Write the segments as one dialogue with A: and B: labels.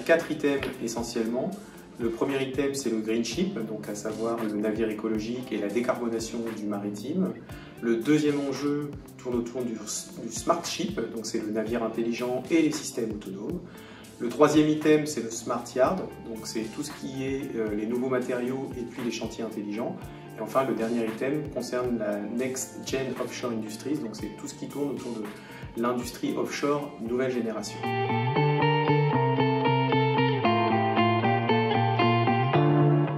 A: 4 items essentiellement. Le premier item, c'est le Green Ship, donc à savoir le navire écologique et la décarbonation du maritime. Le deuxième enjeu tourne autour du Smart Ship, donc c'est le navire intelligent et les systèmes autonomes. Le troisième item, c'est le Smart Yard, donc c'est tout ce qui est les nouveaux matériaux et puis les chantiers intelligents. Et enfin, le dernier item concerne la Next Gen Offshore Industries, donc c'est tout ce qui tourne autour de l'industrie offshore nouvelle génération.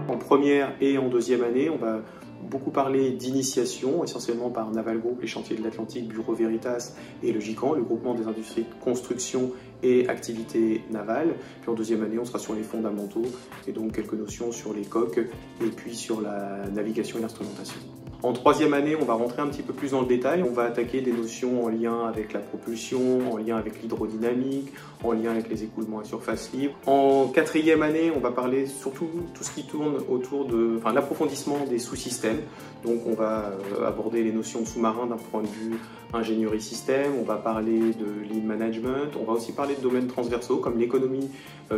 A: En première et en deuxième année, on va beaucoup parler d'initiation, essentiellement par Naval Group, les chantiers de l'Atlantique, Bureau Veritas et le GICAN, le groupement des industries de construction et activités navales. Puis en deuxième année, on sera sur les fondamentaux et donc quelques notions sur les coques et puis sur la navigation et l'instrumentation. En troisième année, on va rentrer un petit peu plus dans le détail. On va attaquer des notions en lien avec la propulsion, en lien avec l'hydrodynamique, en lien avec les écoulements à surface libre. En quatrième année, on va parler surtout tout ce qui tourne autour de l'approfondissement des sous-systèmes. Donc on va aborder les notions de sous-marin d'un point de vue ingénierie système, on va parler de lean management, on va aussi parler de domaines transversaux comme l'économie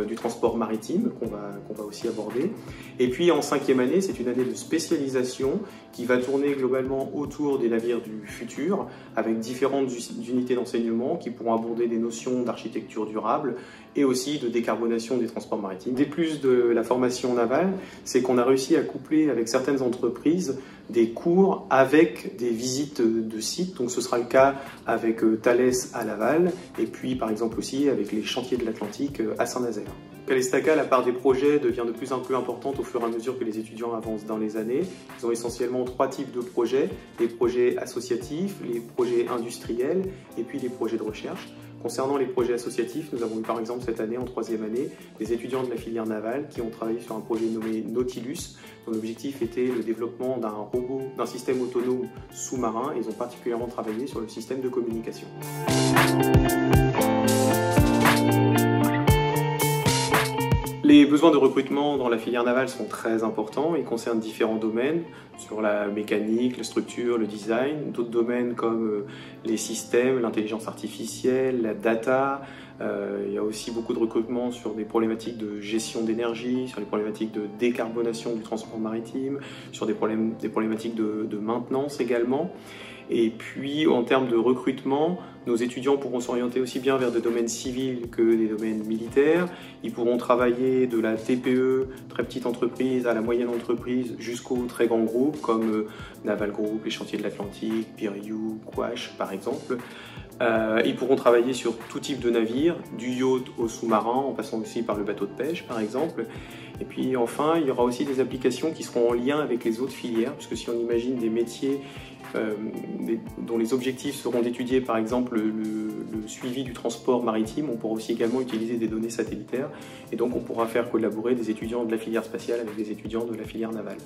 A: du transport maritime qu'on va aussi aborder. Et puis en cinquième année, c'est une année de spécialisation qui va tourner globalement autour des navires du futur avec différentes unités d'enseignement qui pourront aborder des notions d'architecture durable et aussi de décarbonation des transports maritimes. Des plus de la formation navale, c'est qu'on a réussi à coupler avec certaines entreprises des cours avec des visites de sites. Donc ce sera le cas avec Thales à Laval et puis par exemple aussi avec les chantiers de l'Atlantique à Saint-Nazaire. Calestaca, la part des projets devient de plus en plus importante au fur et à mesure que les étudiants avancent dans les années. Ils ont essentiellement 3 types de projets, les projets associatifs, les projets industriels et puis les projets de recherche. Concernant les projets associatifs, nous avons eu par exemple cette année, en 3e année, des étudiants de la filière navale qui ont travaillé sur un projet nommé Nautilus, dont l'objectif était le développement d'un robot, d'un système autonome sous-marin. Ils ont particulièrement travaillé sur le système de communication. Les besoins de recrutement dans la filière navale sont très importants. Ils concernent différents domaines, sur la mécanique, la structure, le design, d'autres domaines comme les systèmes, l'intelligence artificielle, la data. Il y a aussi beaucoup de recrutement sur des problématiques de gestion d'énergie, sur les problématiques de décarbonation du transport maritime, sur des problématiques de maintenance également. Et puis, en termes de recrutement, nos étudiants pourront s'orienter aussi bien vers des domaines civils que des domaines militaires. Ils pourront travailler de la TPE, très petite entreprise, à la moyenne entreprise, jusqu'aux très grands groupes comme Naval Group, les chantiers de l'Atlantique, Piriou, Quash par exemple. Ils pourront travailler sur tout type de navire, du yacht au sous-marin, en passant aussi par le bateau de pêche par exemple. Et puis enfin, il y aura aussi des applications qui seront en lien avec les autres filières, puisque si on imagine des métiers dont les objectifs seront d'étudier par exemple le suivi du transport maritime, on pourra aussi également utiliser des données satellitaires et donc on pourra faire collaborer des étudiants de la filière spatiale avec des étudiants de la filière navale.